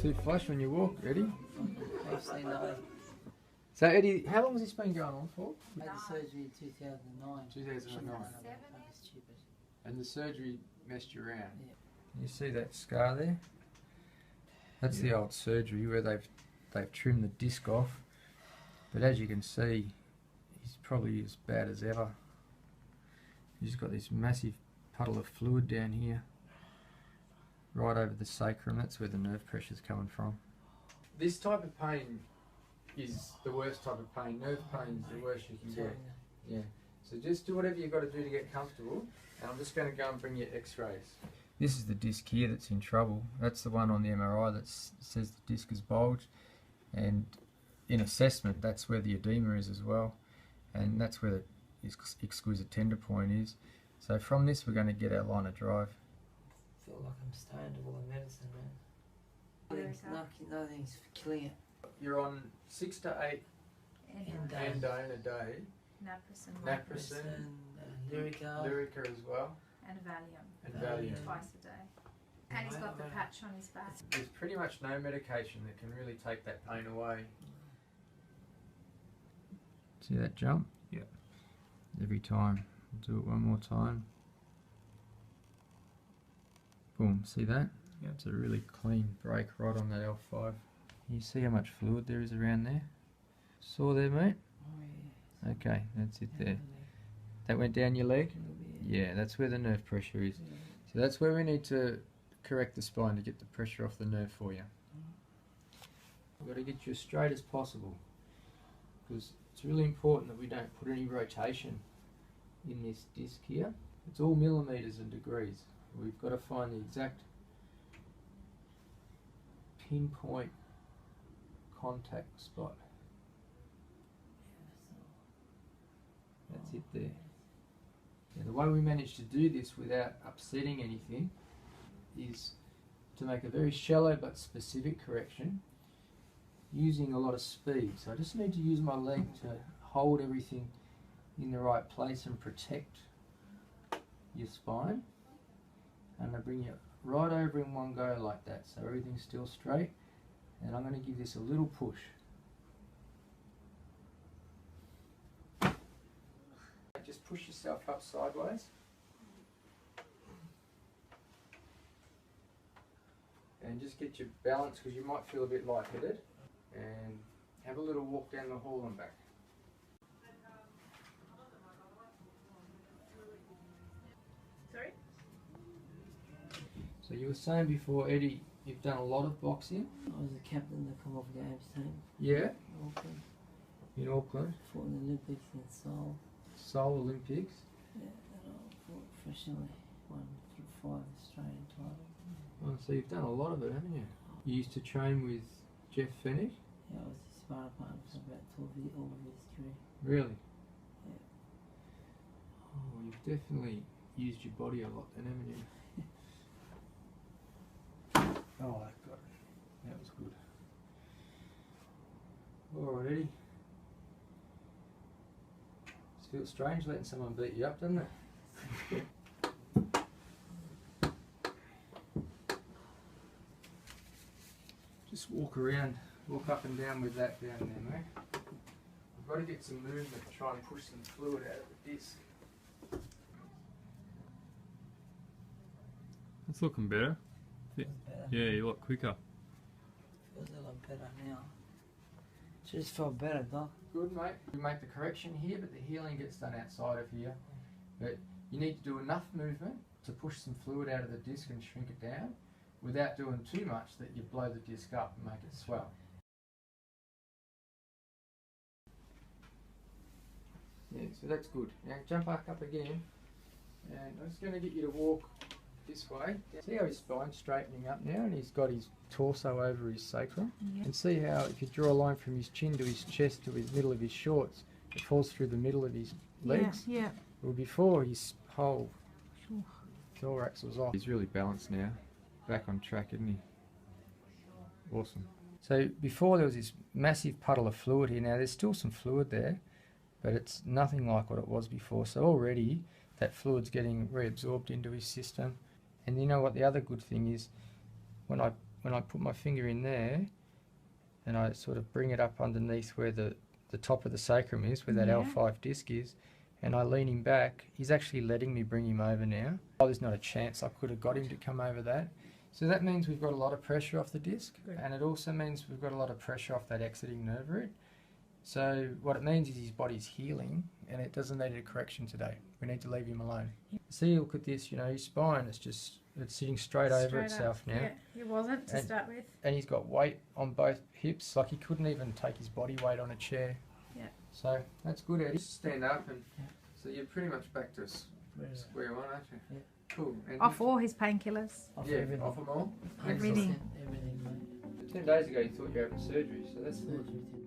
Too flush when you walk, Eddie. Actually, no. So Eddie, how long has this been going on for? I had the surgery in 2009. 2009. Stupid. And the surgery messed you around. Yeah. You see that scar there? That's the old surgery where they've trimmed the disc off. But as you can see, he's probably as bad as ever. He's got this massive puddle of fluid down here, right over the sacrum. That's where the nerve pressure's coming from. This type of pain is the worst type of pain. Nerve pain is the worst you can get. Yeah. So just do whatever you've got to do to get comfortable. And I'm just going to go and bring you x-rays. This is the disc here that's in trouble. That's the one on the MRI that says the disc is bulged. And in assessment, that's where the edema is as well. And that's where the exquisite tender point is. So from this, we're going to get our line of drive. I feel like I'm stoned of all the medicine, man. Nothing's killing it. You're on 6 to 8 endone a day. Naproxen, Lyrica as well. And Valium. And Valium. Twice a day. And he's got the patch on his back. There's pretty much no medication that can really take that pain away. See that jump? Yeah. Every time. We'll do it one more time. Boom, see that? Yeah. It's a really clean break right on that L5. You see how much fluid there is around there? Sore there, mate? Oh, yeah. Okay, that's it there. That went down your leg? Yeah, that's where the nerve pressure is. So that's where we need to correct the spine to get the pressure off the nerve for you. We've got to get you as straight as possible, because it's really important that we don't put any rotation in this disc here. It's all millimetres and degrees. We've got to find the exact pinpoint contact spot. That's it there. Now, the way we manage to do this without upsetting anything is to make a very shallow but specific correction using a lot of speed. So I just need to use my leg to hold everything in the right place and protect your spine. And I bring you right over in one go like that, so everything's still straight. And I'm going to give this a little push. Just push yourself up sideways. And just get your balance, because you might feel a bit lightheaded. And have a little walk down the hall and back. Sorry? So you were saying before, Eddie, you've done a lot of boxing? I was the captain of the Commonwealth Games team. Yeah? In Auckland. In Auckland? Fought in the Olympics in Seoul. Seoul Olympics? Yeah, and I fought professionally. Won 5 Australian titles. Oh, so you've done a lot of it, haven't you? You used to train with Jeff Fennick? Yeah, I was his sparring partner for about 12 years, all of his career. Really? Yeah. Oh, you've definitely used your body a lot then, haven't you? Oh, that got it. That was good. Alright, Eddie. It feels strange letting someone beat you up, doesn't it? Just walk around, walk up and down with that down there, mate. We've got to get some movement to try and push some fluid out of the disc. It's looking better. Feels better. Yeah, you look quicker. Feels a lot better now. Just felt better, Doc. Good, mate. We make the correction here, but the healing gets done outside of here. But you need to do enough movement to push some fluid out of the disc and shrink it down, without doing too much that you blow the disc up and make it swell. Yeah, so that's good. Now jump back up again, and I'm just going to get you to walk this way. See how his spine's straightening up now, and he's got his torso over his sacrum? Yeah. And see how if you draw a line from his chin to his chest to his middle of his shorts, it falls through the middle of his legs? Yeah. Well, before his whole thorax was off. He's really balanced now. Back on track, isn't he? Awesome. So before there was this massive puddle of fluid here. Now there's still some fluid there, but it's nothing like what it was before. So already that fluid's getting reabsorbed into his system. And you know what the other good thing is? When I when I put my finger in there and I sort of bring it up underneath where the top of the sacrum is, where that Yeah. L5 disc is, and I lean him back, he's actually letting me bring him over now. Oh, there's not a chance I could have got him to come over that. So that means we've got a lot of pressure off the disc, Good. and it also means we've got a lot of pressure off that exiting nerve root. So what it means is his body's healing, and it doesn't need a correction today. We need to leave him alone. See, look at this, you know, his spine, it's sitting straight over Straight itself up. now. Yeah, it wasn't to And- start with. And he's got weight on both hips, like he couldn't even take his body weight on a chair. Yeah. So that's good, Eddie. Stand up, and so you're pretty much back to square one, aren't you? Yeah. Cool. And Off all his painkillers. Off yeah, everything. off them all. Everything. Everything, mate. 10 days ago you thought you were having surgery, so that's Surgery today.